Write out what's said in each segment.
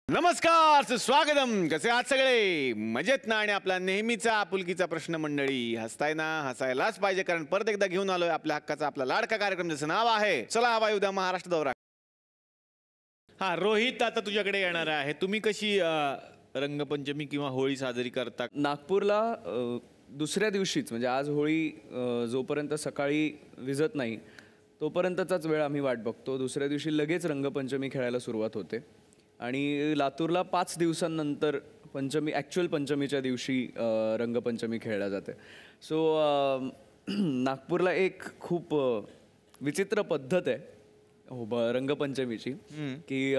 नमस्कार सुस्वागतम. कसे आहात सगळे? मजेत ना? आणि आपला नेहमीचा आपुलकीचा प्रश्न मंडळी, हसताय ना? हसायलाच पाहिजे, कारण परत एकदा घेऊन आलोय आपल्या हक्काचा आपला लाडका कार्यक्रम, ज्याचं नाव आहे चला हवा उद्या महाराष्ट्र दौरा. हा रोहित, आता तुझ्याकडे येणार आहे. तुम्ही कशी रंगपंचमी किंवा होळी साजरी करता? नागपूरला दुसऱ्या दिवशीच, म्हणजे आज होळी जोपर्यंत सकाळी विझत नाही तोपर्यंतचाच वेळ आम्ही वाट बघतो. दुसऱ्या दिवशी लगेच रंगपंचमी खेळायला सुरुवात होते आणि लातूरला 5 दिवसांनंतर पंचमी, ॲक्च्युअल पंचमीच्या दिवशी रंगपंचमी खेळल्या जाते. सो नागपूरला एक खूप विचित्र पद्धत आहे रंगपंचमीची, की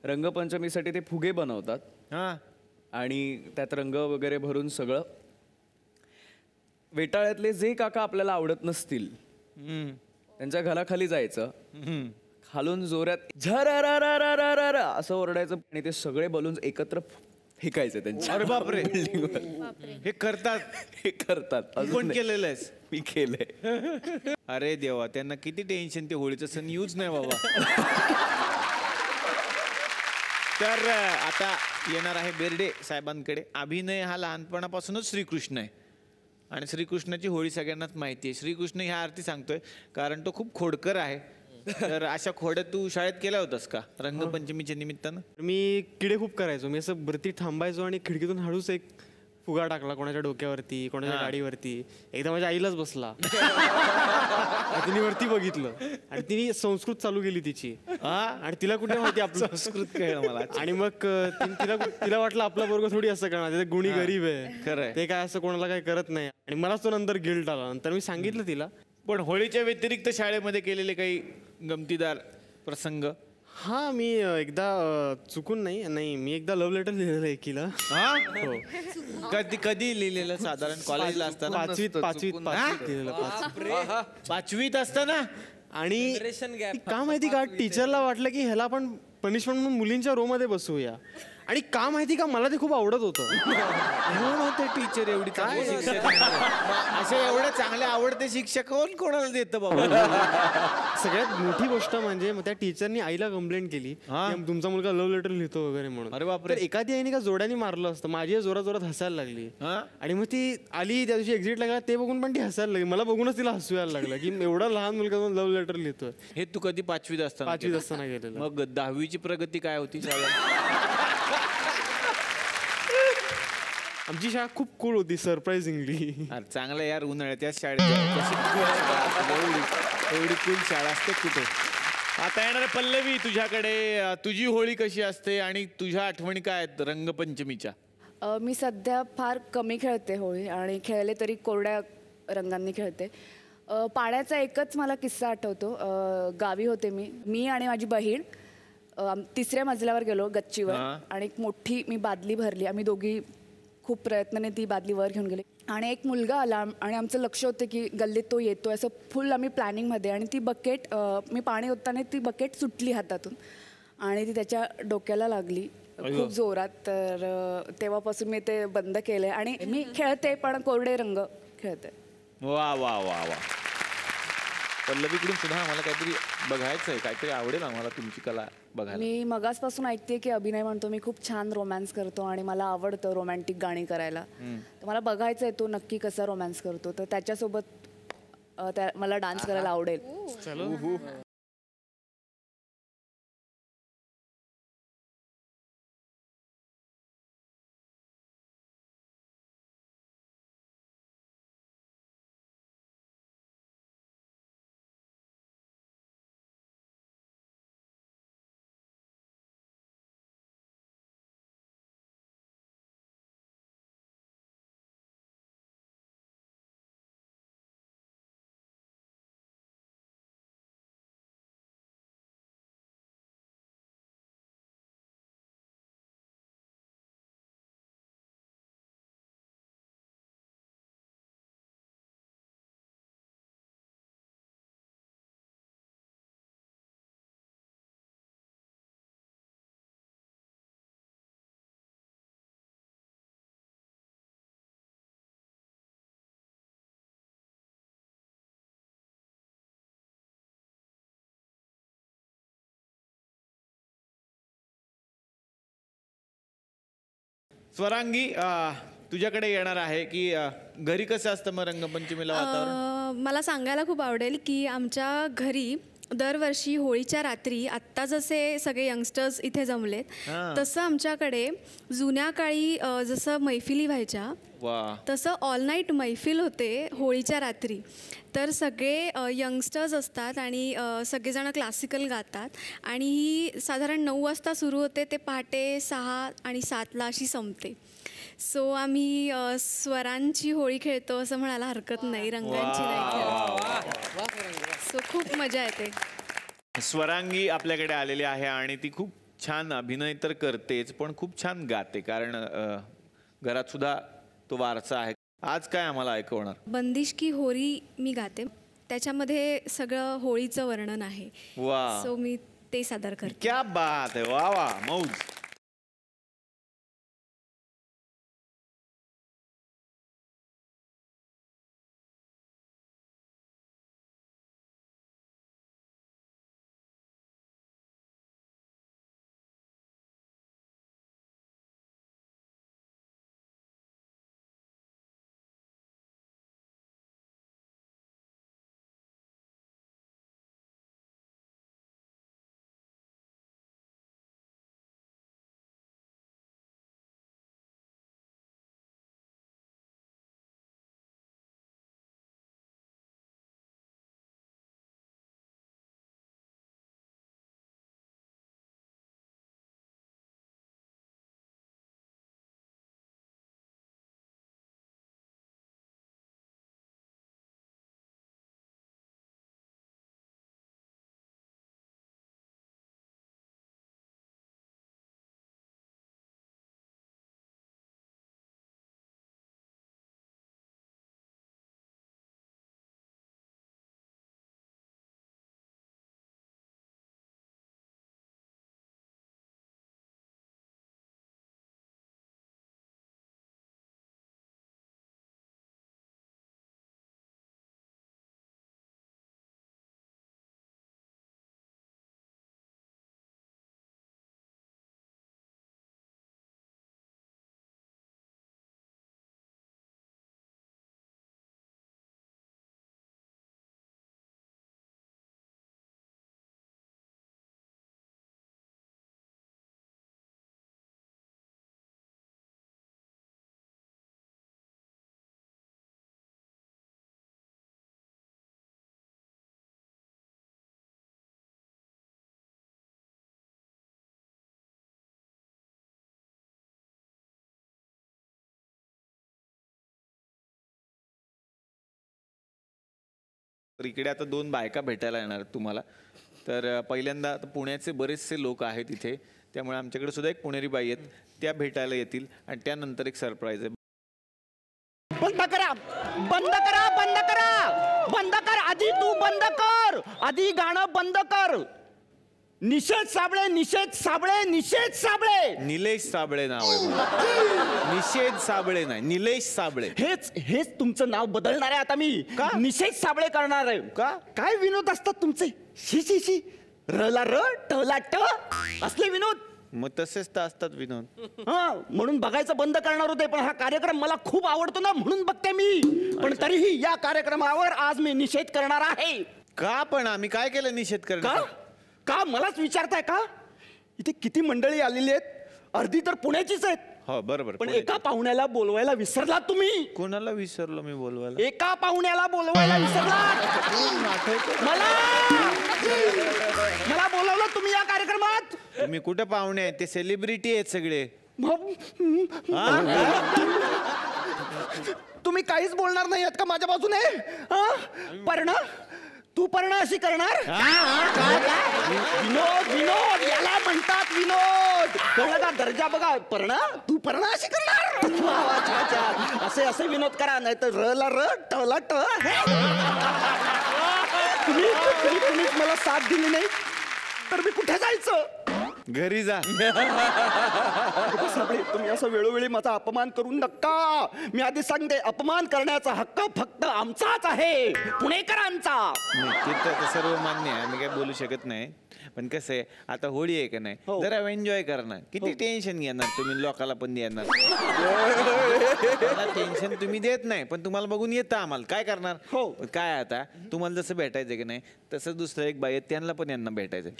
रंगपंचमीसाठी ते फुगे बनवतात आणि त्यात रंग वगैरे भरून सगळं. वेटाळ्यातले जे काका आपल्याला आवडत नसतील त्यांच्या घराखाली जायचं, खालून जोरात झरारारारारारा असं ओरडायचं आणि ते सगळे बलून्स एकत्र फेकायचे त्यांच्या. अरे बापरे, हे करतात? हे करतात. कोण केलेलं आहेस? मी केलंय. अरे देवा, त्यांना किती टेन्शन, ते होळीचं सण यूज नाही बाबा. तर आता येणार आहे बेर्डे साहेबांकडे. अभिनय हा लहानपणापासूनच श्रीकृष्ण आहे आणि श्रीकृष्णाची होळी सगळ्यांनाच माहिती आहे. श्रीकृष्ण ह्या अर्थी सांगतोय कारण तो खूप खोडकर आहे. तर अशा खोड्या तू शाळेत केल्या होतास का रंगपंचमीच्या निमित्तानं? मी किडे खूप करायचो. मी असं भरती थांबायचो आणि खिडकीतून हळूच एक फुगा टाकला कोणाच्या डोक्यावरती, कोणाच्या गाडीवरती. एकदा माझ्या आईलाच बसला. तिने वरती बघितलं आणि तिने संस्कृत चालू केली तिची. आणि तिला कुठे माहिती आपलं संस्कृत कळलं मला. आणि मग तिला वाटलं आपला बरोबर थोडी असं करणार, ते गुणी गरीब आहे, खरंय, ते काय असं कोणाला काही करत नाही. आणि मलाच तो नंतर गिल्ट आला. नंतर मी सांगितलं तिला. पण होळीच्या व्यतिरिक्त शाळेमध्ये केलेले काही गमतीदार प्रसंग? हा, मी एकदा चुकून नाही, मी एकदा लव्ह लेटर लिहिलेलं एकीला. हो, कधी लिहिलेलं? साधारण कॉलेजला असताना? पाचवीत असताना. आणि का माहिती का, टीचरला वाटलं की ह्याला आपण पनिशमेंट म्हणून मुलींच्या रो मध्ये बसवूया. आणि का माहिती का, मला ते खूप आवडत होतं. होते टीचर एवढी चांगली शिक्षक, असे एवढे चांगले आवडते शिक्षक कोण कोणाला देतं बाबा? सगळ्यात मोठी गोष्ट म्हणजे मग त्या टीचरनी आईला कंप्लेंट केली की तुमचा मुलगा लव्ह लेटर लिहितो वगैरे म्हणून. अरे बापरे. एखादी आईने का जोड्याने मारलं असतं. माझी जोरात जोरात हसायला लागली आणि मग ती आली त्या दिवशी एक्झिट लागला, ते बघून पण ती हसायला लागली. मला बघूनच तिला हसू यायला लागलं की एवढा लहान मुलगा लव्ह लेटर लिहितोय. हे तू कधी पाचवीत असताना गेलेलं. मग 10वीची प्रगती काय होती? आमची शाळा खूप कूल होती, सरप्राइझिंगली. चांगलं यार, उन्हाळ्यात त्याच शाळेत एवढी कूल शाळा असते कुठे? आता येणार पल्लवी तुझ्याकडे. तुझी होळी कशी असते आणि तुझ्या आठवणी काय आहेत रंगपंचमीच्या? मी सध्या फार कमी खेळते होळी, आणि खेळले तरी कोरड्या रंगांनी खेळते. पाण्याचा एकच मला किस्सा आठवतो. गावी होते मी आणि माझी बहीण 3ऱ्या मजल्यावर गेलो गच्चीवर, आणि एक मोठी मी बादली भरली. आम्ही दोघी खूप प्रयत्नाने ती बादली वर घेऊन गेली आणि एक मुलगा आला आणि आमचं लक्ष होतं की गल्लीत तो येतो, असं फुल आम्ही प्लॅनिंगमध्ये. आणि ती बकेट, मी पाणी ओतताना ती बकेट सुटली हातातून आणि ती त्याच्या डोक्याला लागली खूप जोरात. तर तेव्हापासून मी ते बंद केले आणि मी खेळते, पण कोरडे रंग खेळते. वा वा वा वा. पल्लवीकडून सुद्धा आम्हाला काहीतरी बघायचं आहे, काहीतरी आवडेल आम्हाला तुमची कला बघायला. मी मगासपासून ऐकते की अभिनय म्हणतो मी खूप छान रोमॅन्स करतो आणि मला आवडतं रोमॅन्टिक गाणी करायला. तर मला बघायचं आहे तो नक्की कसा रोमॅन्स करतो. तर त्याच्यासोबत मला डान्स करायला आवडेल. स्वरांगी तुझ्याकडे येणार आहे की घरी कसं असतं मग रंगपंचमीला वातावरण? मला सांगायला खूप आवडेल की आमच्या घरी दरवर्षी होळीच्या रात्री आत्ता जसे सगळे यंगस्टर्स इथे जमलेत तसं आमच्याकडे जुन्या काळी जसं मैफिली व्हायच्या वा, तसं ऑल नाईट मैफिल होते होळीच्या रात्री. तर सगळे यंगस्टर्स असतात आणि सगळेजण क्लासिकल गातात आणि ही साधारण 9 वाजता सुरू होते ते पहाटे 6 आणि 7ला अशी संपते. सो आम्ही स्वरांची होळी खेळतो असं म्हणायला हरकत नाही, रंगांची नाही. सो खूप मजा येते. स्वरांगी आपल्याकडे आलेली आहे आणि ती खूप छान अभिनय तर करतेच पण खूप छान गाते, कारण घरात सुद्धा तो वारसा आहे. आज काय आम्हाला ऐकवणार? बंदिश की होळी मी गाते, त्याच्यामध्ये सगळं होळीचं वर्णन आहे. वा, सो मी ते सादर करते. क्या बात आहे, वा वा, मौज. तर इकडे आता 2 बायका भेटायला येणार तुम्हाला. तर पहिल्यांदा पुण्याचे बरेचसे लोक आहेत इथे, त्यामुळे आमच्याकडे सुद्धा एक पुणेरी बाई आहेत, त्या भेटायला येतील आणि त्यानंतर एक सरप्राईज आहे. बंद करा, बंद करा, बंद करा, बंद कर. आधी तू बंद कर, आधी गाणं बंद कर. निषेध साबळे, निषेध साबळे, निषेध साबळे. निलेश साबळे नाव आहे माझं. निषेध साबळे नाही, निलेश साबळे. हेच तुमचं नाव बदलणार आहे आता मी. का? निषेध साबळे करणार आहे. का? काय विनोद असतात तुमचे? शी शी शी, रला र टला ट असले विनोद. मग तसेच तर असतात विनोद. हा, म्हणून बघायचं बंद करणार होते, पण हा कार्यक्रम मला खूप आवडतो ना, म्हणून बघते मी. पण तरीही या कार्यक्रमावर आज मी निषेध करणार आहे. का? पण आम्ही काय केलं निषेध करणार? का मलाच विचारताय का? इथे किती मंडळी आलेली आहेत, अर्धी तर पुण्याचीच आहेत. हो बरोबर. पण एका पाहुण्याला बोलवायला विसरलात तुम्ही. कोणाला विसरलो मी बोलवायला? एका पाहुण्याला बोलवायला विसरलात. मला बोलवलं तुम्ही या कार्यक्रमात. तुम्ही कुठे पाहुणे आहेत? ते सेलिब्रिटी आहेत सगळे. तुम्ही काहीच बोलणार नाही आहात का माझ्या बाजूने? पर्ण, तू पर्ण अशी करणार? विनोद, विनोद याला म्हणतात विनोद. कळलं का? दर्जा बघा. पर्ण, तू पर्ण अशी करणार? असे असे विनोद करा, नाही तर र ला र ट ला ट. तुम्हीच मला साथ दिली नाही तर मी कुठे जायचं? घरी जा. साबळे, तुम्ही असं वेळोवेळी माझा अपमान करू नका. मी आधी सांगते, अपमान करण्याचा हक्क फक्त आमचाच आहे, पुणेकरांचा. नाही, ते सर्व मान्य आहे, आम्ही काय बोलू शकत नाही. पण कसं आहे, आता होळी आहे का नाही, जरा एन्जॉय करणार. किती टेन्शन घेणार तुम्ही, लोकाला पण देणार. टेन्शन तुम्ही देत नाही, पण तुम्हाला बघून येतं आम्हाला, काय करणार. हो, काय आता तुम्हाला जसं भेटायचं की नाही, तसं दुसरं एक बाई त्यांना पण यांना भेटायचं.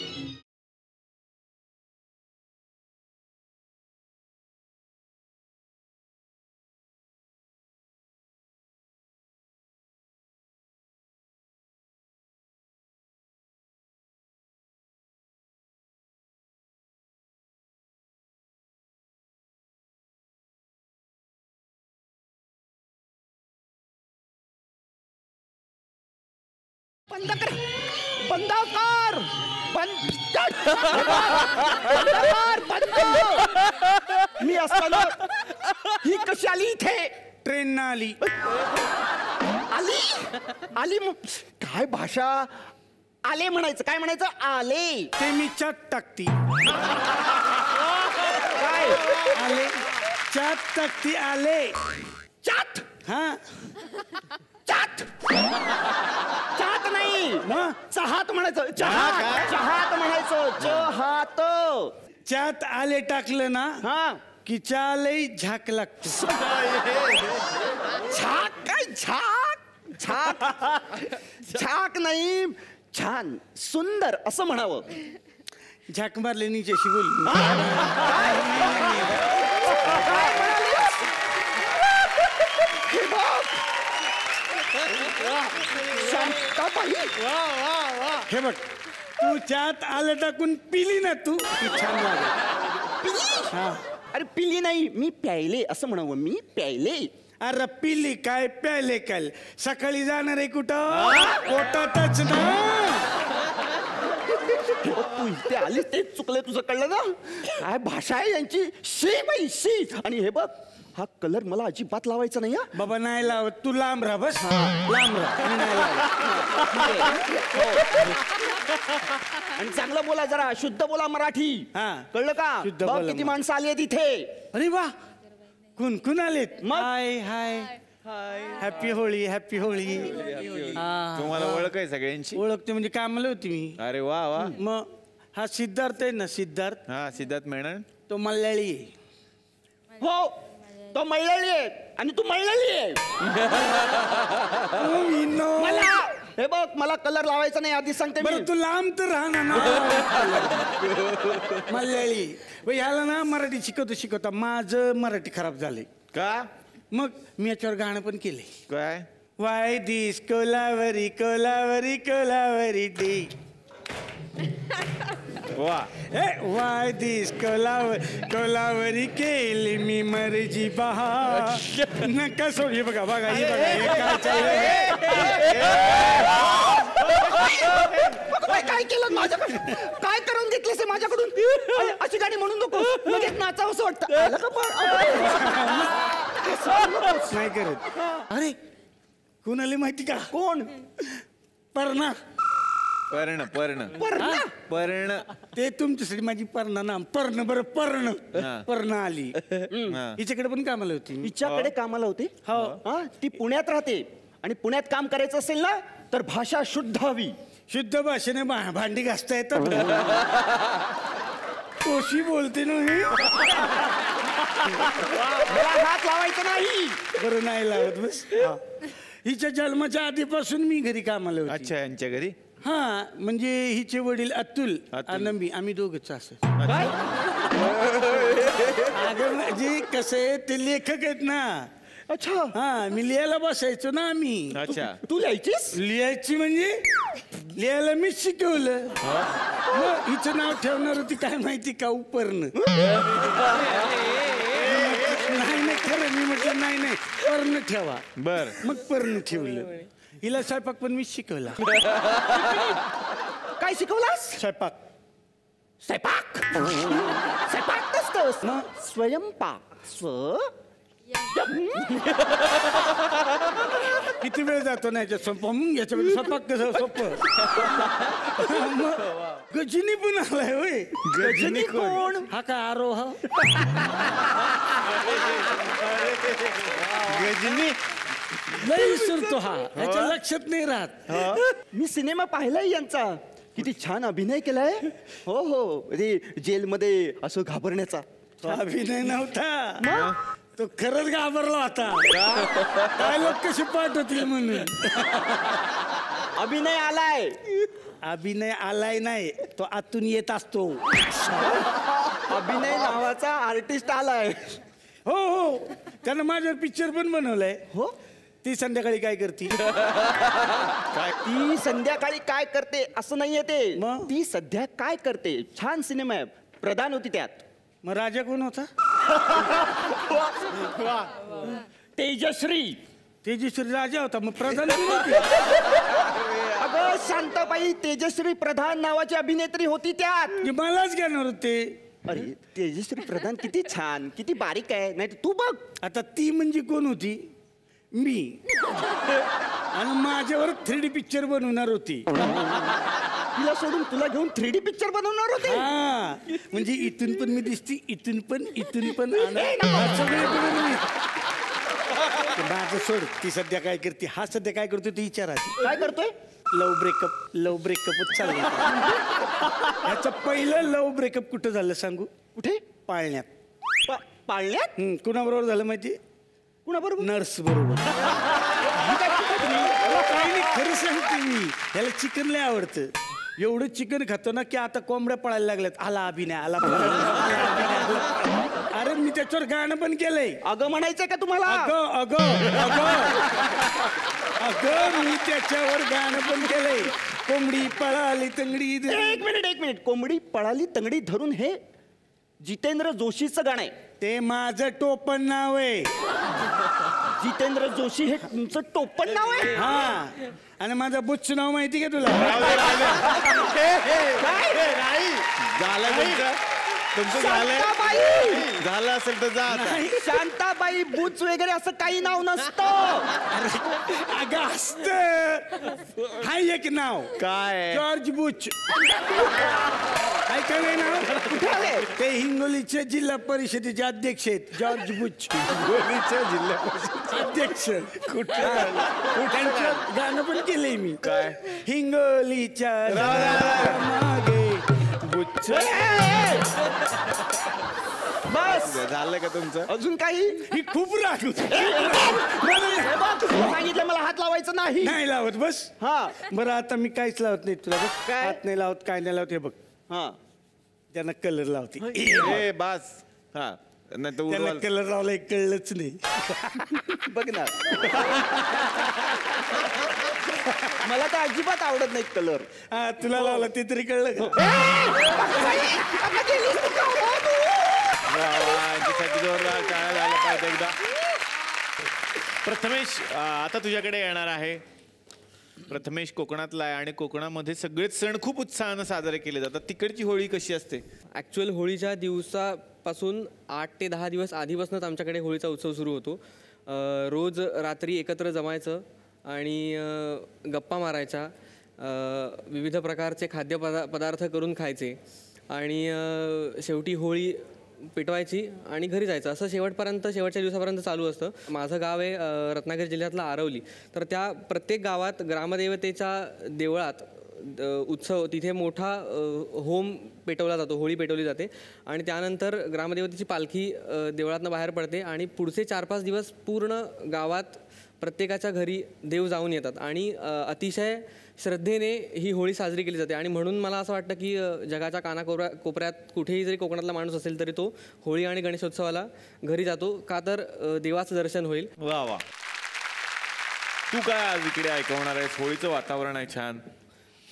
बंद कर, बंद कर, बंद. मी असताना ही कशी आली इथे? ट्रेन ना आली. आली आली काय भाषा. आले म्हणायचं, काय म्हणायचं? आले. ते मी चाट टाकती. काय आले चाट टाकती. आले चाट. हा चाट. चाट नाही, चहात म्हणायचं. चहात, चहात म्हणायचं. चहात. चाट आले टाकलं ना हा, की चालही झाक लागते. झाक काय? झाक. झाक. झाक नाही, छान सुंदर असं म्हणावं. झाक मारले नीचेशी बोल. काय म्हणालीस? हे बघ. शांताबाई. हे बघ, तू चाट आलं टाकून पिली ना तू, ती छान लागेल. हा. अरे पिली नाही, मी प्यायले असं म्हणावं. मी प्यायले. अरे पिली काय, प्यायले काय? सकाळी जाणार आहे कुठं? पोटातच ना. तू इथे आलीस ते चुकले, तुझं कळलं ना. काय भाषा आहे यांची. शी बाई शी. आणि हे बघ, हा कलर मला अजिबात लावायचा नाही. हा बाबा नाही लावत, तू लांब राहा. बस लांब राहा. मी नाही लावत. आणि चांगलं बोला, जरा शुद्ध बोला मराठी. हा. कळलं का? शुद्ध बघ बोला किती माणसं आली आहेत इथे. अरे वा, कुण आलेत? मग? हाय hi happy Holi, happy Holi. तुम्हाला ओळख आहे सगळ्यांची? ओळखते म्हणजे कामाला होती मी. अरे वा वा. मग हा सिद्धार्थ आहे ना, सिद्धार्थ, हा, सिद्धार्थ मेनन. तो मल्याळी आहे. हो, तो मळलेली आहे आणि तू मळलेली आहे. मला हे बघ, मला कलर लावायचा नाही, आधी सांगते मी. बरं तू लांब तर राहा ना. मल्याळी. ह्याला ना मराठी शिकवता माझं मराठी खराब झाले. का? मग मी याच्यावर गाणं पण केले. काय? Why this Kolaveri Kolaveri Kolaveri day. वा. वाय दिस कोलावरी केली मी मर्जी बहा. नका सोड. हे बघा बघा, हे बघा, हे काय चाललंय. काय केलं माझ्याकडून? काय करून घेतलंस हे माझ्याकडून? अशी गाणी म्हणून नको, लगेच नाचावं असं वाटतं. आलं का पण? नाही करत. अरे कोणाला माहिती का? कोण? पर्णा. पर्ण पर्ण पर्ण. पर्ण. ते तुमच्यासाठी माझी पर्णा नाम. पर्ण. बरं पर्ण. हा. पर्ण आली. हा. हिच्याकडे पण कामाला होती. हिच्याकडे कामाला होती. हा, ती पुण्यात राहते आणि पुण्यात काम करायचं असेल ना तर भाषा शुद्ध हवी. शुद्ध भाषेने भांडी घासता येतात. कोशी बोलते ना ही. मला हात लावायचा नाही. बरं नाही लावत. बस. हिच्या जन्माच्या आधीपासून मी घरी कामाला होती. अच्छा, यांच्या घरी. हा, म्हणजे हिचे वडील अतुल आणि मी, आम्ही दोघच असं. काय? अगं म्हणजे कसं आहे, ते लेखक आहेत ना. अच्छा. हा, मी लिहायला बसायचो ना आम्ही. अच्छा. तू लिहायचीस? लिहायची म्हणजे लिहायला मीच शिकवलं. मग हिचं नाव ठेवणार होती काय माहिती का? उपर्ण. नाही खरं, मी म्हटलं नाही पर्ण ठेवा. बर. मग पर्ण ठेवलं. हिला स्वयंपाक पण मीच शिकवला. काय शिकवलास? स्वयंपाक. स्वयंपाक. स्वयंपाक नसतोस ना, स्वयंपाक. ही किती वेळ जातो ना याच्यात स्वयंपाक याच्यामध्ये स्वयंपाक कसं सोपं मग गजनी पण आलाय होय. गजनी कोण? हा काय आरोह गजनी लय विसरतो हा याच्या लक्षात नाही राहत. मी सिनेमा पाहिलाय यांचा. किती छान अभिनय केलाय. हो हो ते जेलमध्ये असं घाबरण्याचा. अभिनय नव्हता तो खरंच घाबरला होता. काय लोक कशी पाठ होतील म्हणून. अभिनय आलाय. अभिनय आलाय नाही तो आतून येत असतो. अभिनय नावाचा आर्टिस्ट आलाय. हो हो त्यानं माझ्यावर पिक्चर पण बनवलंय. हो ती संध्याकाळी काय करते. ती संध्याकाळी काय करते असं नाहीये ते. मग? ती सध्या काय करते. छान सिनेमा आहे. प्रधान होती त्यात. मग राजा कोण होता. तेजश्री. तेजश्री राजा होता मग प्रधान कोण होते. अगं शांताबाई तेजश्री प्रधान नावाची अभिनेत्री होती त्यात. की मलाच घेणार होते. अरे तेजश्री प्रधान किती छान किती बारीक आहे. नाही तू बघ. आता ती म्हणजे कोण होती. मी आणि माझ्यावर 3D पिक्चर बनवणार होती. तिला सोडून तुला घेऊन 3D पिक्चर बनवणार होते. हा म्हणजे इथून पण मी दिसती इथून पण आणि सगळीकडून मी. माझं सोड ती सध्या काय करते. हा सध्या काय करतो ती विचारायची. काय करतोय. लव ब्रेकअपच चाललंय. याचं पहिलं लव ब्रेकअप कुठं झालं सांगू. कुठे. पाळण्यात. पाळण्यात. कुणाबरोबर झालं माहिती. कुणाबरोबर. नर्स बरोबर. काही नाही खरं सांगते मी. याला चिकन लय आवडतं. एवढं चिकन खातो ना की आता कोंबड्या पळायला लागल्यात. आला अभिनय आला. अरे मी त्याच्यावर गाणं पण केलंय. अगं म्हणायचंय का तुम्हाला. अगं अगं अगं अगं मी त्याच्यावर गाणं पण केलंय. कोंबडी पळाली तंगडी. एक मिनिट. कोंबडी पळाली तंगडी धरून हे जितेंद्र जोशीचं गाणं आहे. ते माझं टोपण नाव आहे. जितेंद्र जोशी हे तुमचं टोपण नाव आहे. हा आणि माझं बुच्च नाव माहिती का तुला. तुमचं झालंय. शांताबाई. झालं असेल तर जा आता. शांताबाई बुच वगैरे असं काही नाव नसतं. अगं असत. हा एक नाव काय. जॉर्ज बुच. ऐकलंय नाव. कुठे आले. ते हिंगोलीचे जिल्हा परिषदेचे अध्यक्ष आहेत. जॉर्ज बुच जिल्हा परिषद अध्यक्ष. त्यांचं गाणं पण केलंय मी. काय. हिंगोलीच्या मागे बुच्च. बस झालं का तुमचं. अजून काही. ही खूप राग होती. हे बघ, सांगितलं मला हात लावायचं नाही. नाही लावत बस. हा बरं आता मी काहीच लावत नाही तुला बघ. काय? हात नाही लावत काय नाही लावत. हे बघ हा त्यांना कलर लावते. ए बास. हा नाही तर त्यांना उडवाल. कलर लावला एक कळलंच नाही. बघ ना. मला तर अजिबात आवडत नाही कलर. हा तुला लावला ते तरी कळलं का? यांच्यासाठी जोरदार टाळ्या झाल्या पाहिजे एकदा. प्रथमेश आता तुझ्याकडे येणार आहे. प्रथमेश कोकणातला आहे आणि कोकणामध्ये सगळेच सण खूप उत्साहानं साजरे केले जातात. तिकडची होळी कशी असते. ॲक्च्युअल होळीच्या दिवसापासून 8 ते 10 दिवस आधीपासूनच आमच्याकडे होळीचा उत्सव सुरू होतो. रोज रात्री एकत्र जमायचं आणि गप्पा मारायच्या. विविध प्रकारचे पदार्थ करून खायचे आणि शेवटी होळी पेटवायची आणि घरी जायचं. असं शेवटच्या दिवसापर्यंत चालू असतं. माझं गाव आहे रत्नागिरी जिल्ह्यातलं आरवली. तर त्या प्रत्येक गावात ग्रामदेवतेच्या देवळात उत्सव तिथे मोठा होम पेटवला जातो. होळी पेटवली जाते आणि त्यानंतर ग्रामदेवतेची पालखी देवळातनं बाहेर पडते आणि पुढचे 4-5 दिवस पूर्ण गावात प्रत्येकाच्या घरी देव जाऊन येतात आणि अतिशय श्रद्धेने ही होळी साजरी केली जाते. आणि म्हणून मला असं वाटतं की जगाच्या कोपऱ्यात कुठेही जरी कोकणातला माणूस असेल तरी तो होळी आणि गणेशोत्सवाला घरी जातो. का तर देवाचं दर्शन होईल. वा वा. तू काय आज इकडे ऐकवणार आहेस. होळीचं वातावरण आहे छान.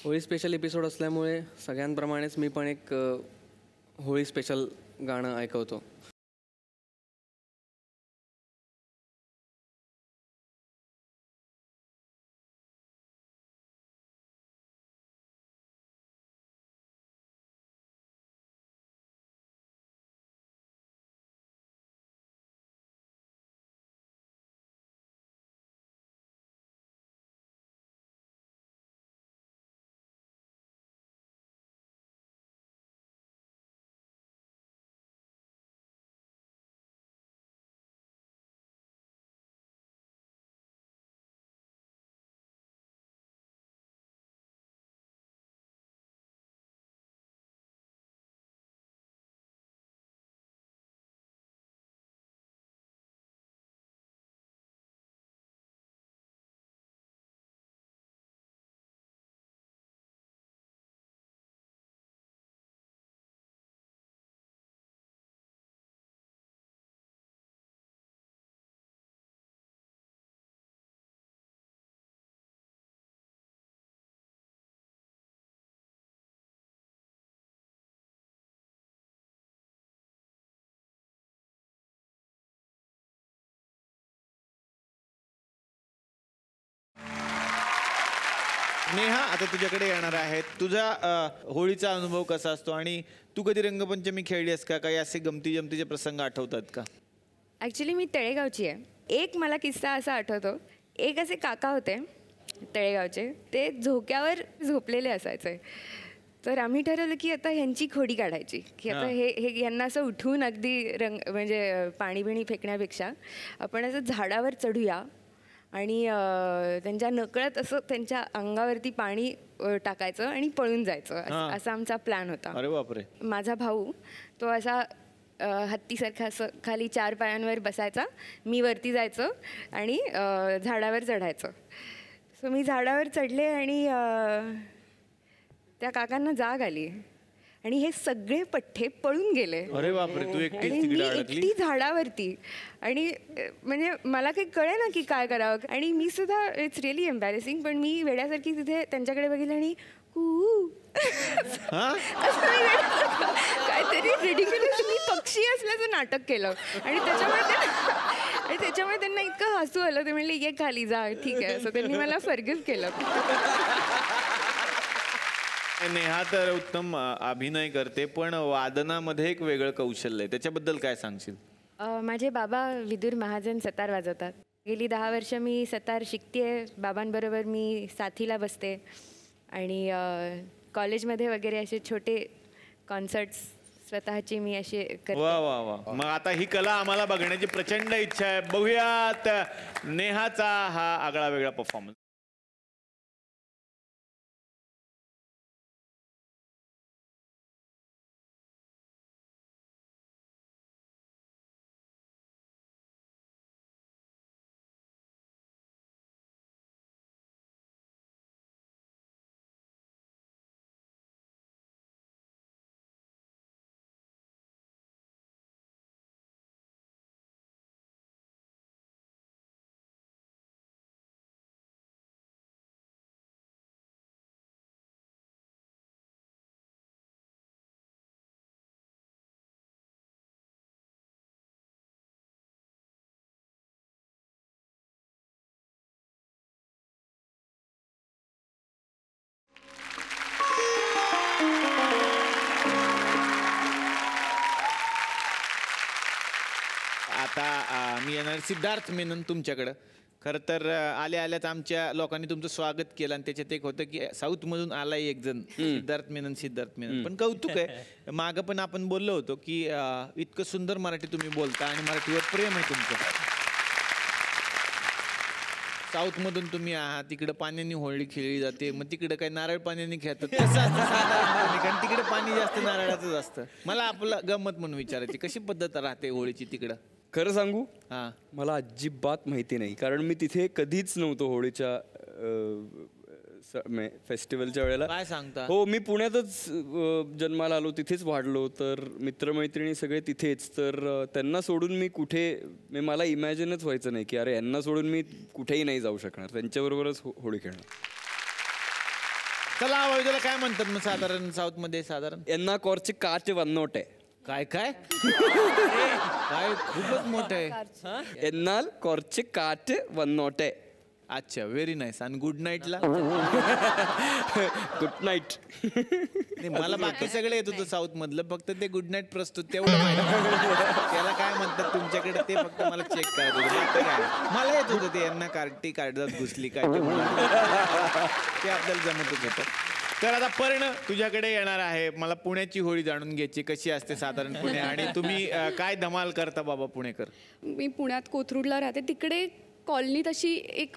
होळी स्पेशल एपिसोड असल्यामुळे सगळ्यांप्रमाणेच मी पण एक होळी स्पेशल गाणं ऐकवतो. नेहा, आता तुझ्याकडे येणार आहे. तुझा होळीचा अनुभव कसा असतो आणि तू कधी रंगपंचमी खेळली आहेस का? काही असे गमती जमतीचे प्रसंग आठवतात का? ॲक्च्युली मी तळेगावची आहे. एक मला किस्सा असा आठवतो. एक असे काका होते तळेगावचे, ते झोक्यावर झोपलेले असायचे. तर आम्ही ठरवलं की आता ह्यांची खोडी काढायची, की आता हे यांना असं उठवून अगदी म्हणजे पाणी बिणी फेकण्यापेक्षा आपण असं झाडावर चढूया आणि त्यांच्या नकळत असं त्यांच्या अंगावरती पाणी टाकायचं आणि पळून जायचं, असा आमचा प्लॅन होता. अरे बापरे. माझा भाऊ तो असा हत्तीसारखा असं खाली 4 पायांवर बसायचा, मी वरती जायचं आणि झाडावर चढायचं. सो मी झाडावर चढले आणि त्या काकांना जाग आली आणि हे सगळे पठ्ठे पळून गेले. अरे बापरे, तू एकटीच आणि मी तिकडे अडकली. एकटी झाडावरती. आणि म्हणजे मला काही कळे ना की काय करावं. आणि मी सुद्धा, इट्स रिअली एम्बॅरेसिंग, पण मी वेड्यासारखी तिथे त्यांच्याकडे बघितलं आणि काहीतरी रिडिक्युलस मी पक्षी असल्याचं नाटक केलं. आणि त्याच्यामुळे त्यांना इतकं हसू आलं. ते म्हणले ये खाली जा, ठीक आहे. असं त्यांनी मला फॉरगिव्ह केलं. नेहा तर उत्तम अभिनय करते, पण वादनामध्ये एक वेगळं कौशल्य आहे, त्याच्याबद्दल काय सांगशील? माझे बाबा विदुर महाजन सतार वाजवतात. गेली 10 वर्ष मी सतार शिकतेय. बाबांबरोबर मी साथीला बसते आणि कॉलेजमध्ये वगैरे असे छोटे कॉन्सर्ट्स स्वतःची मी असे करते. वा वा वा. मग आता ही कला आम्हाला बघण्याची प्रचंड इच्छा आहे. बघूयात नेहाचा हा आगळा वेगळा परफॉर्मन्स. आता मी येणार सिद्धार्थ मेनन तुमच्याकडं. खरं तर आल्या आल्याच आमच्या लोकांनी तुमचं स्वागत केलं आणि त्याच्यात एक होतं की साऊथ मधून आलाय एक जण, सिद्धार्थ मेनन. पण कौतुक आहे. मागं पण आपण बोललो होतो की इतकं सुंदर मराठी तुम्ही बोलता आणि मराठीवर प्रेम आहे तुमचं. साऊथ मधून तुम्ही आहात, तिकडे पाण्याने होळी खेळली जाते, मग तिकडे काही नारळ पाण्याने खेळतात, कारण तिकडे पाणी जास्त नारळाचं असतं. मला आपलं गंमत म्हणून विचारायची, कशी पद्धत राहते होळीची तिकडं? खरं सांगू, हां, मला अजिबात माहिती नाही, कारण मी तिथे कधीच नव्हतो होळीच्या फेस्टिवलच्या वेळेला. काय सांगता? हो, मी पुण्यातच जन्माला आलो, तिथेच वाढलो, तर मित्रमैत्रिणी सगळे तिथेच. तर त्यांना सोडून मी कुठे, मला इमॅजिनच व्हायचं नाही की अरे यांना सोडून मी कुठेही नाही जाऊ शकणार, त्यांच्याबरोबरच होळी खेळणार. चला वायुदेला काय म्हणतात मग साधारण साऊथ मध्ये? साधारण यांना कोरचे काच वन्नोटे. काय काय काय खूपच मोठं आहे. എന്നാൽ കുറച്ച് കാറ്റ് വന്നോട്ടെ. अच्छा, व्हेरी नाईस. आणि गुड नाईटला? Good night. मला बाकी सगळे येत होतं साऊथ मधलं, फक्त ते गुड नाईट प्रस्तुत तेवढं माहिती. त्याला काय म्हणतात तुमच्याकडे ते फक्त मला चेक करायचं होतं. मला येत होतं ते यांना कार्टी काढतात घुसली काय ते आपल्याला जमतच होतं. तर आता पर्ण तुझ्याकडे येणार आहे. मला पुण्याची होळी जाणून घ्यायची, कशी असते साधारणपणे आणि तुम्ही काय धमाल करता बाबा पुणेकर? मी पुण्यात कोथरूडला राहते. तिकडे कॉलनीत अशी एक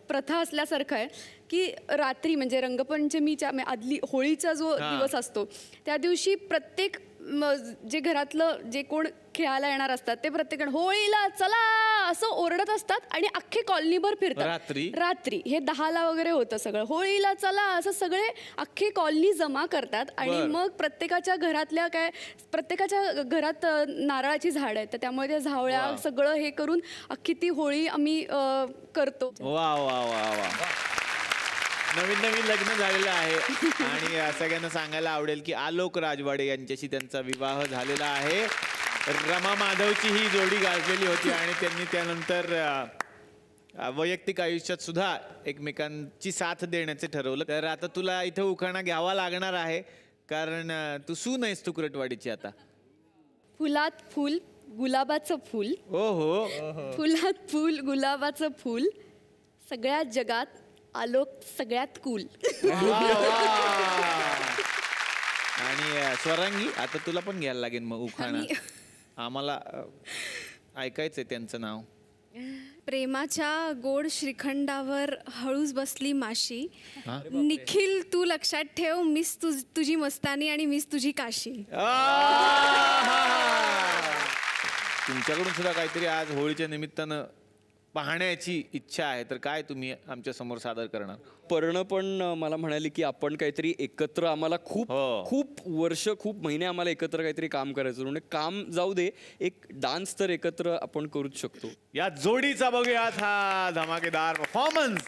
प्रथा असल्यासारखं आहे की रात्री म्हणजे रंगपंचमीच्या आदली होळीचा जो दिवस असतो त्या दिवशी प्रत्येक जे घरातलं जे कोण खेळायला येणार असतात ते प्रत्येकजण होळीला चला असं ओरडत असतात आणि अख्खे कॉलनीभर फिरतात. रात्री हे 10ला वगैरे होतं सगळं. होळीला चला असं सगळे अख्खे कॉलनी जमा करतात आणि मग प्रत्येकाच्या घरात नारळाची झाड आहेत, तर त्यामुळे त्या झावळ्या सगळं हे करून अख्खी ती होळी आम्ही करतो. वा वा वा वा. नवीन नवीन लग्न झालेलं आहे आणि सगळ्यांना सांगायला आवडेल की आलोक राजवाडे यांच्याशी त्यांचा विवाह झालेला आहे. रमा माधवची ही जोडी गाजलेली होती आणि त्यांनी त्यानंतर वैयक्तिक आयुष्यात सुद्धा एकमेकांची साथ देण्याचे ठरवलं. तर आता तुला इथं उखाणा घ्यावा लागणार आहे, कारण तू सून आहेस तुकरटवाडीची आता. फुलात फुल गुलाबाचं फुल, ओ हो, फुलात फुल गुलाबाचं फुल, सगळ्या जगात आलो सगळ्यात कूल. आणि स्वरांगी, आता तुला पण घ्यायला लागेल मग उखाणा. आम्हाला ऐकायचंय त्यांचं नाव. प्रेमाच्या गोड श्रीखंडावर हळूच बसली माशी, निखिल तू लक्षात ठेव, मिस तुझी मस्तानी आणि मिस तुझी काशी. तुमच्याकडून सुद्धा काहीतरी आज होळीच्या निमित्तानं पाहण्याची इच्छा आहे, तर काय तुम्ही आमच्या समोर सादर करणार? पर्ण पण मला म्हणाली की आपण काहीतरी एकत्र, आम्हाला खूप खूप वर्ष खूप महिने आम्हाला एकत्र काहीतरी काम करायचं, म्हणजे काम जाऊ दे, एक डान्स तर एकत्र आपण करूच शकतो. या जोडीचा बघूयात हा धमाकेदार परफॉर्मन्स.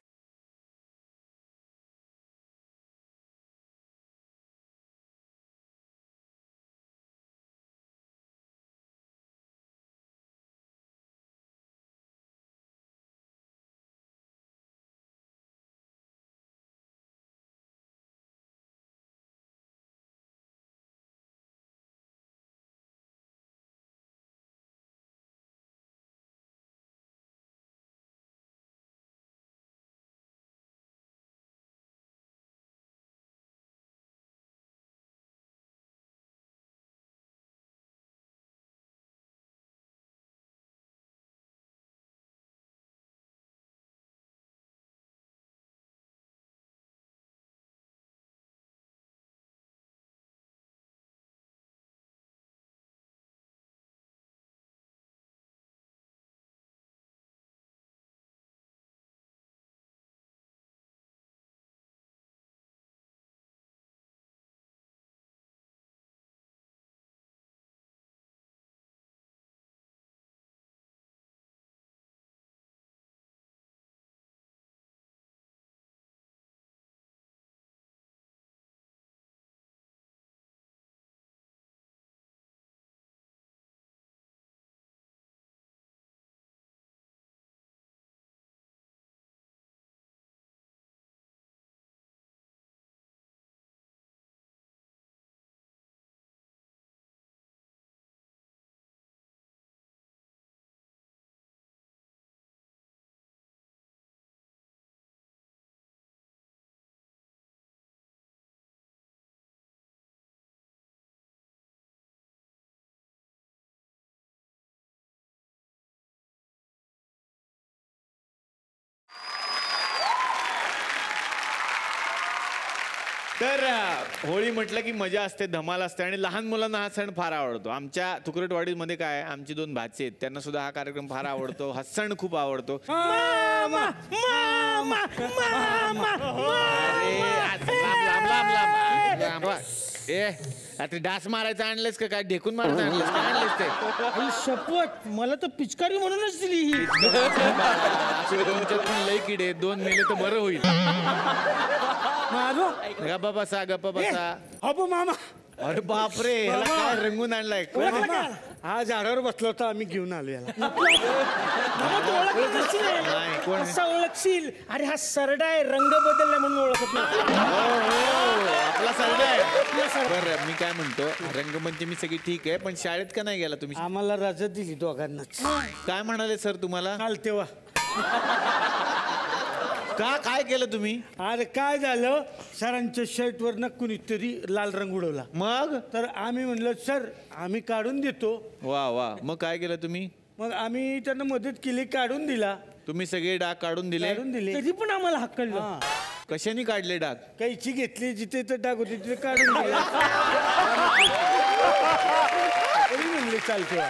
तर होळी म्हटलं की मजा असते, धमाल असते आणि लहान मुलांना हा सण फार आवडतो. आमच्या तुकरटवाडीमध्ये काय, आमची 2 भाचे आहेत, त्यांना सुद्धा हा कार्यक्रम फार आवडतो, हा सण खूप आवडतो. रात्री डास मारायचं आणलेस का काय, ढेकून मारायचं आणलेस काय, आणलेस ते? शपथ, मला तर पिचकारी म्हणूनच दिली ही. तुमच्यात पण लई किडे, 2 मेले तर बरं होईल. गप्पा बसा, गप्पा बसा. अबो मामा, अरे बापरे, ह्याला काय रंगून आणलाय? हा झाडावर बसला होता, आम्ही घेऊन आलो याला. नाही, कोण? कसा ओळखशील? अरे हा सरडा आहे, रंग बदलला म्हणून ओळखत नाही. आपला सरडा आहे. बरं, मी काय म्हणतो, रंगपंचमी सगळी ठीक आहे, पण शाळेत का नाही गेला तुम्ही? आम्हाला रजा दिली दोघांनाच. काय म्हणाले सर तुम्हाला? काल तेव्हा. का, काय केलं तुम्ही? अरे काय झालं, सरांच्या शर्टवर ना कुणीतरी लाल रंग उडवला. मग तर आम्ही म्हणलं सर आम्ही काढून देतो. वा वा, मग काय केलं तुम्ही? मग आम्ही त्यांना मदत केली, काढून दिला. तुम्ही सगळे डाग काढून दिले? तरी पण आम्हाला हक्कलं. कशाने काढले डाग? कैची घेतली, जिथे तर डाग होते तिथे काढून दिले. म्हणले चाल तेव्हा.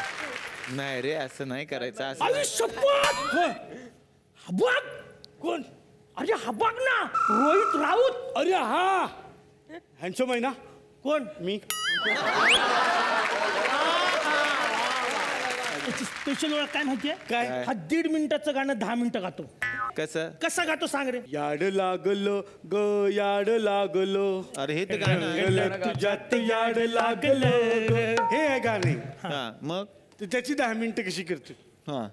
नाही रे, असं नाही करायचं. असं कोण? अरे हा बघ ना, रोहित राऊत. अरे हा, हॅन्डसम आहे ना. कोण? मी. स्पेशल ओळख काय माहितीये? काय? हा 1.5 मिनिटाचं गाणं 10 मिनिटं गातो. कसं कसं गातो सांग रे? याड लागलं ग, याड लागलं. अरे हे तर गाणं तुझ्यात याड लागलं, हे आहे गाणे. मग त्याची 10 मिनिटं कशी करतो? हा,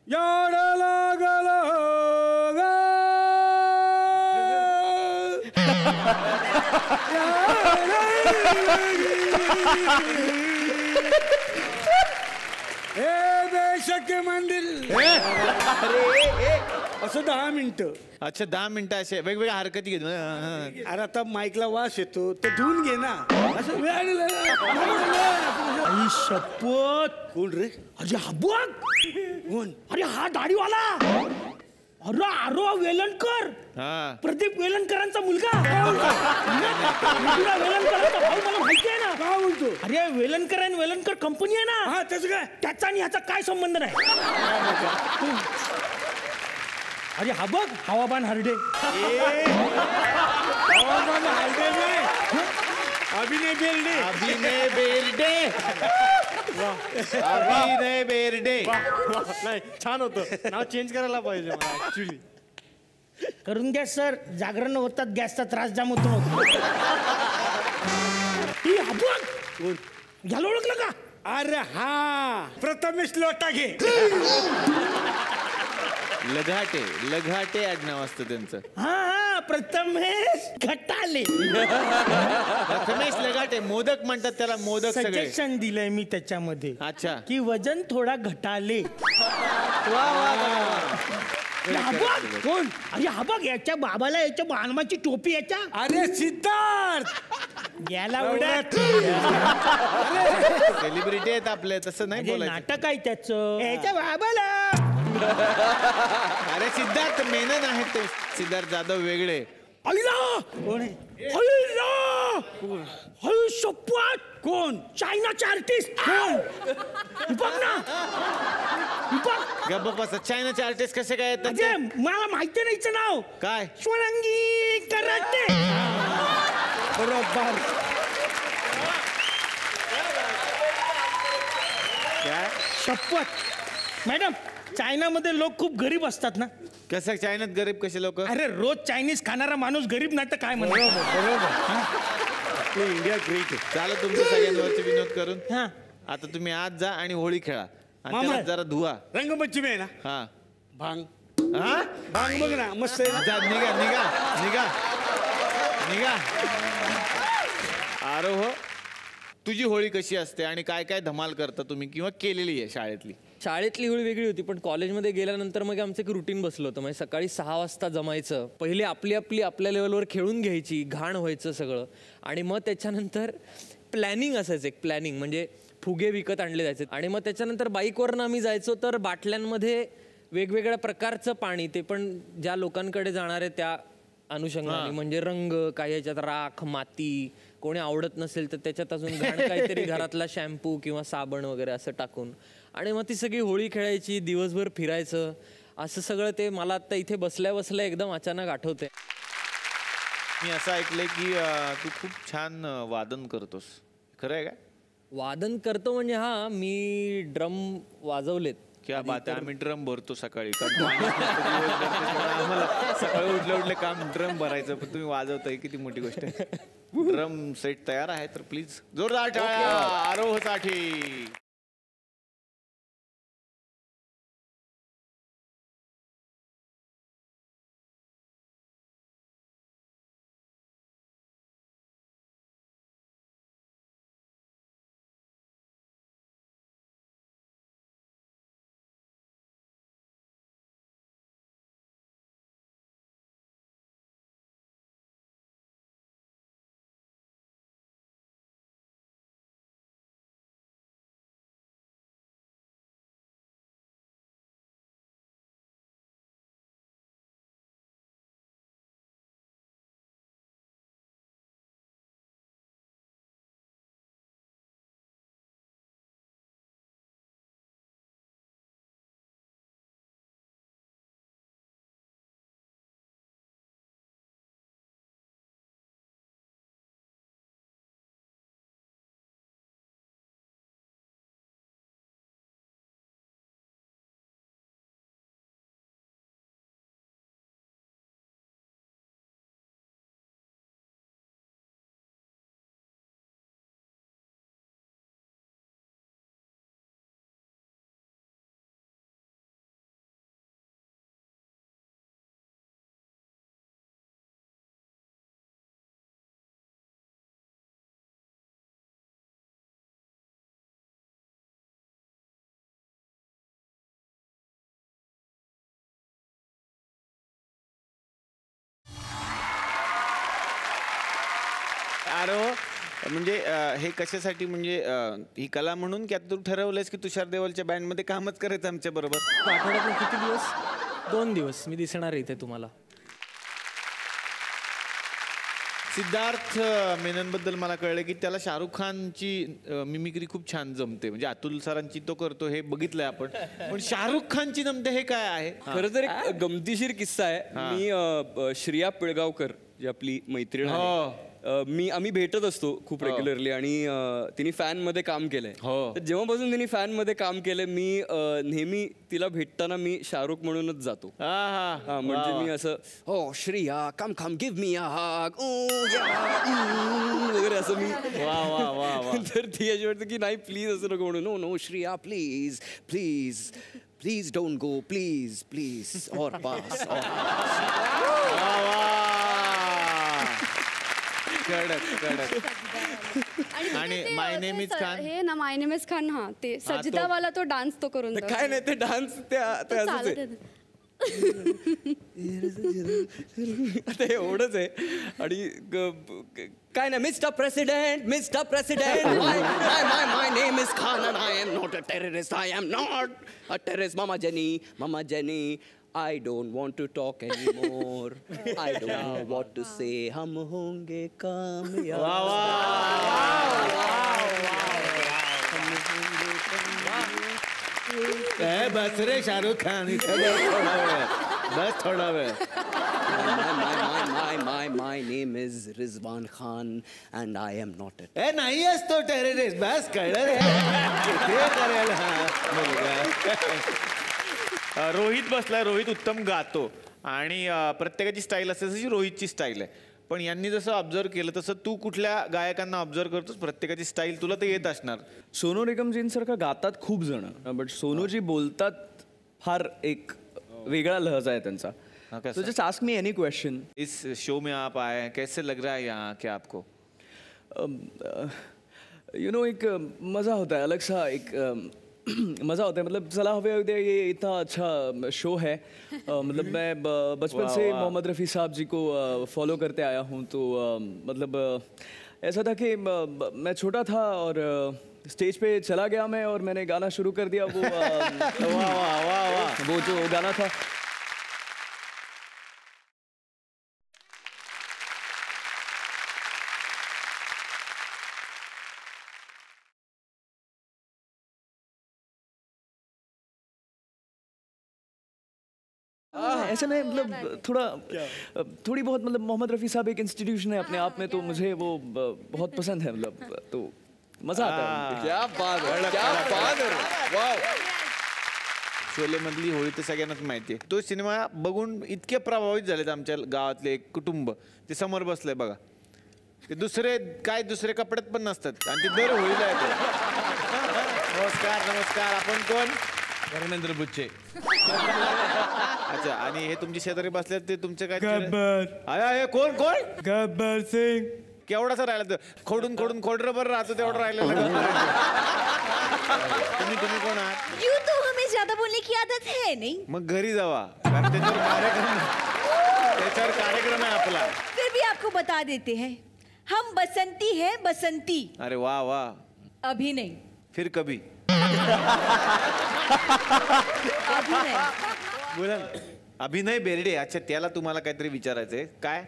याड लागलं ए बेशक्य मंदिर असं 10 मिनिटं. अच्छा 10 मिनिटं असे वेगवेगळ्या हरकती घेतो. अरे आता माईकला वास येतो तर धुवून घे ना. असं वेळ आई शपथ. कोण रे? अरे हा बघ. कोण? अरे हा दाढीवाला. अरे आरो वेलणकर. हा प्रदीप वेलणकरांचा मुलगा. तुला वेलणकरांचा भाऊ मला माहिती आहे ना. काय बोलतो? अरे वेलणकर आणि वेलणकर कंपनी आहे ना. हा त्याचं काय? त्याचा आणि ह्याचा काय संबंध नाही. अरे हा बघ हवाबान हरडे. हवामान हलदे नाही. अभिनय बेर्डे. अभिनय बेर्डे. अभिनय बेर्डे. नाही छान होतं. नाव चेंज करायला पाहिजे मला ऍक्च्युली. करून घ्या सर. जागरण होतात गॅसचा त्रास जाम होतो. ही हा बघ. घ्यायला ओळखलं का? अरे हा प्रथमेश लोटा घे. लघाटे आडनाव असतं त्यांचं. हा प्रथमेश घटाले. प्रथमेश लघाटे. मोदक म्हणतात त्याला. मोदक सगळे. सजेशन दिलंय मी त्याच्यामध्ये. अच्छा. की वजन थोडा घटाले. हा बघ. कोण? अरे हा बघ याच्या बाबाला याच्या बाणमाची टोपी याच्या. अरे सिद्धार्थ. याला उडत. सेलिब्रिटी आहेत आपले. तसं नाही बोलायचं. नाटक आहे त्याचं. याच्या बाबाला. अरे सिद्धार्थ मेनन आहेत ते. सिद्धार्थ जाधव वेगळे. आईला कोण आहे? आईला हळू शपथ. कोण? चायनाचे आर्टिस्ट. कोण? बघ ना. बघ. गप्पा. चायनाचे आर्टिस्ट कसे काय आहेत अजय त्यांचे? मला माहिती नाही हिचं नाव. काय? स्वरंगी कराटे. बरोबर. काय? शपथ. मॅडम चायनामध्ये लोक खूप गरीब असतात ना. कसं चायनात गरीब कसे लोक? अरे रोज चायनीज खाणारा माणूस गरीब नाही तर काय म्हणतो. इंडिया ग्रेट आहे. चालू तुमच्या सगळ्यांवरचे विनोद करून. हा आता तुम्ही आज जा आणि होळी खेळा आणि मामा. त्याला जरा धुवा. रंगपंचमी आहे ना. हा भांग. हा भांग बघ ना मस्त आहे. जा. निघा. आरोह तुझी होळी कशी असते आणि काय काय धमाल करता तुम्ही किंवा केलेली आहे शाळेतली? शाळेतली होळी वेगळी होती, पण कॉलेजमध्ये गेल्यानंतर मग आमचं एक रुटीन बसलं होतं. म्हणजे सकाळी 6 वाजता जमायचं. पहिले आपली आपल्या लेवलवर खेळून घ्यायची, घाण व्हायचं सगळं, आणि मग त्याच्यानंतर प्लॅनिंग असायचं. एक प्लॅनिंग म्हणजे फुगे विकत आणले जायचे, आणि मग त्याच्यानंतर बाईकवरनं आम्ही जायचो. तर बाटल्यांमध्ये वेगवेगळ्या प्रकारचं पाणी, ते पण ज्या लोकांकडे जाणार आहे त्या अनुषंगाने, म्हणजे रंग, काही याच्यात राख, माती, कोणी आवडत नसेल तर त्याच्यात अजून घाण काहीतरी घरातला शॅम्पू किंवा साबण वगैरे असं टाकून, आणि मग ती सगळी होळी खेळायची, दिवसभर फिरायचं. असं सगळं ते मला आता इथे बसल्या बसल्या एकदम अचानक आठवते. मी असं ऐकलंय की तू खूप छान वादन करतोस, खरं आहे का? वादन करतो म्हणजे हा, मी ड्रम वाजवलेत. क्या बात आहे. आम्ही ड्रम भरतो सकाळी, आम्हाला सकाळी उठले काम ड्रम भरायचं, पण तुम्ही वाजवताय, किती मोठी गोष्ट आहे. ड्रम सेट तयार आहे, तर प्लीज जोरदार टाळ्या आरोहसाठी. अरे म्हणजे हे कशासाठी म्हणजे ही कला म्हणून की आता तू ठरवलंयस की तुषार देवलच्या बँडमध्ये कामच करायचं आमच्या बरोबर? आठवड्यातून किती दिवस? 2 दिवस मी दिसणार आहे इथे तुम्हाला. सिद्धार्थ मेननबद्दल मला कळलं की त्याला शाहरुख खानची मिमिक्री खूप छान जमते. म्हणजे अतुल सरांची तो करतो हे बघितलंय आपण, पण शाहरुख खानची जमते हे काय आहे? खरं तर एक गमतीशीर किस्सा आहे. मी श्रिया पिळगावकर जी आपली मैत्रीण आहे, आम्ही भेटत असतो खूप रेग्युलरली आणि तिने फॅन मध्ये काम केलंय. तर जेव्हापासून तिने फॅन मध्ये काम केलंय मी नेहमी तिला भेटताना मी शाहरुख म्हणूनच जातो. म्हणजे मी असं हो श्रिया कम कम गिव्ह मी अ हग वगैरे असं मी तर ती अशी वाटतं की नाही प्लीज असं नको म्हणू. No no Shriya please please please don't go please please और पास आणि माय नेम इज खान हे ना माय नेम इज खान. हा ते सजदावाला तो डान्स तो करून काय नाही ते डान्स आता एवढंच आहे. आणि काय नाही mister president my name is Khan and I am not a terrorist. I am not a terrorist. मामा jenny I don't want to talk anymore. I don't know what to say. हम होंगे कामयाब. बस रे शाहरुख खान बस थोडा वेळ. My name is Rizwan Khan and I am not a ए नाही असतो terrorist. बस कळलं रे ते करेल रोहित बसलाय. रोहित उत्तम गातो आणि प्रत्येकाची स्टाईल असते तशी रोहितची स्टाईल आहे. पण यांनी जसं ऑब्झर्व केलं तसं तू कुठल्या गायकांना ऑब्झर्व करतोस? प्रत्येकाची स्टाईल तुला तर येत असणार. सोनू निगमजींसारखं गातात खूप जण, बट सोनूजी बोलतात फार एक वेगळा लहजा आहे त्यांचा. तो just ask me any question. इस शो में आप आए कैसे लग रहा है यहाँ के आपको? यू नो एक मज़ा होता है, अलग सा एक मज़ा होता है. मतलब सलाह हुए ये इतना अच्छा शो है. मतलब मैं बचपन से मोहम्मद रफ़ी साहब जी को फॉलो करते आया हूँ. तो मतलब ऐसा था कि मैं छोटा था और स्टेज पे चला गया मैं और मैंने गाना शुरू कर दिया. वो वो जो गाना था ऐसे में मतलब थोड़ी बहुत मतलब मोहम्मद रफ़ी साहब एक इंस्टीट्यूशन है अपने आप में, तो मुझे वो बहुत पसंद है. मतलब तो मज़ा आता है. क्या बात है, क्या बात है. वाव. शोले मधली होळी तर सगळ्यांनाच माहिती आहे. तो सिनेमा बघून इतके प्रभावित झालेत आमच्या गावातले एक कुटुंब. ते समोर बसलंय बघा. ते दुसरे कपड्यात पण नसतात आणि ते दर होळीला येतात. नमस्कार. आपण कोण? धर्मेंद्र बुच्चे. अच्छा. आणि हे तुमचे शेजारी बसले ते तुमचे काय? गब्बर. कोण? गब्बर सिंग. केवढासा राहिला तर खोडून खोडरबर राहतो तेवढं राहिलेलं. तुम्ही कोण आहात? यूं तो हमें ज्यादा बोलने की आदत है नहीं. मग घरी जावा, त्याच्यावर कार्यक्रम आहे आपला. फिर भी आपको बता देते हैं, हम बसंती है बसंती. अरे वाह. अभी नहीं, फिर कभी. बोला. अभिनय बेर्डे. अच्छा, त्याला तुम्हाला काहीतरी विचारायचंय काय?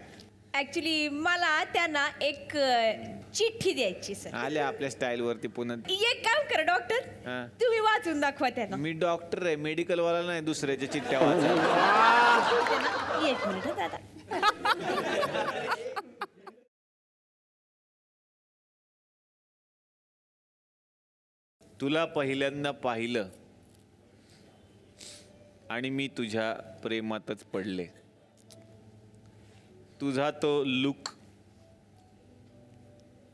ऍक्च्युली मला त्यांना एक चिठ्ठी द्यायची सर. आले आपल्या स्टाईल वरती पुन्हा. एक काम करा डॉक्टर, तुम्ही वाचून दाखवा त्यांना. मी डॉक्टर आहे, मेडिकल वाला नाही दुसऱ्याच्या चिठ्ठ्या वाचा. एक मिनिट दादा. तुला पहिल्यांदा पाहिलं आणि मी तुझ्या प्रेमातच पडले. तुझा तो लुक,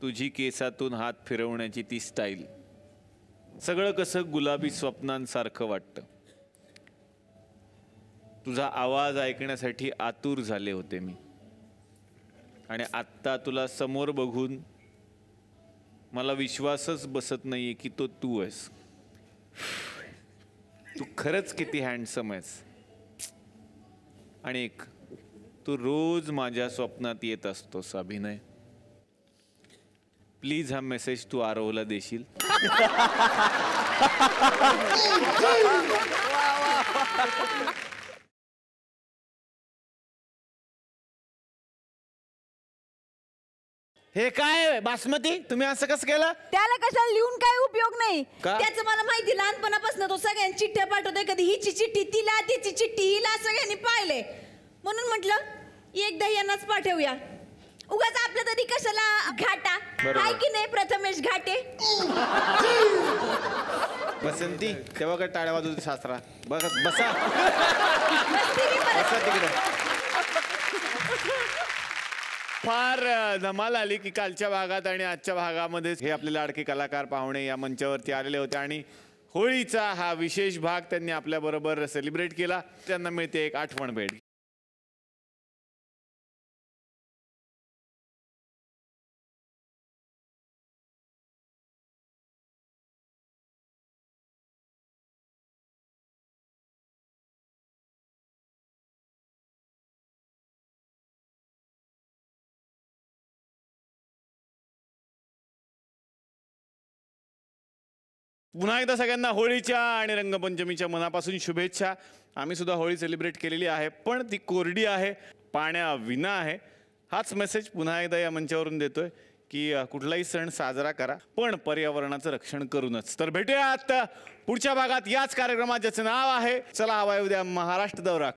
तुझी केसातून हात फिरवण्याची ती स्टाईल, सगळं कसं गुलाबी स्वप्नांसारखं वाटतं. तुझा आवाज ऐकण्यासाठी आतुर झाले होते मी. आणि आत्ता तुला समोर बघून मला विश्वासच बसत नाहीये की तो तू आहेस. तू खरंच किती हँडसम आहेस. आणि एक तू रोज माझ्या स्वप्नात येत असतोस अभिनय. प्लीज हा मेसेज तू आरोहला देशील. हे काय बासमती, तुम्ही असं कसं केलं? त्याला कशाला लिहून काय उपयोग नाही. का? त्याचं मला माहिती, लहानपणापासून तो सगळ्यांनी चिठ्ठ्या पाठवतोय. कधी हिची चिठ्ठी तिला, तिची चिठ्ठी हिला, सगळ्यांनी पाहिले. म्हणून म्हटलं एकदा यांनाच पाठवूया. उगाच आपलं तरी कशाला घाटा. आहे की नाही प्रथमेश घाटे? बसंती तेव्हा काय टाळ्या वाजवते सासरा. बघ बसा बसा तिकडे. फार धमाल आली की कालच्या भागात आणि आजच्या भागामध्ये हे आपले लाडके कलाकार पाहुणे या मंचावरती आलेले होते आणि होळीचा हा विशेष भाग त्यांनी आपल्या बरोबर सेलिब्रेट केला. त्यांना मिळते एक आठवण भेट. पुन्हा एकदा सगळ्यांना होळीच्या आणि रंगपंचमीच्या मनापासून शुभेच्छा. आम्ही सुद्धा होळी सेलिब्रेट केलेली आहे, पण ती कोरडी आहे, पाण्याविना आहे. हाच मेसेज पुन्हा एकदा या मंचावरून देतोय की कुठलाही सण साजरा करा, पण पर्यावरणाचं रक्षण करूनच. तर भेटूयात पुढच्या भागात याच कार्यक्रमात, ज्याचं नाव आहे चला हवा उद्या महाराष्ट्र दौरा.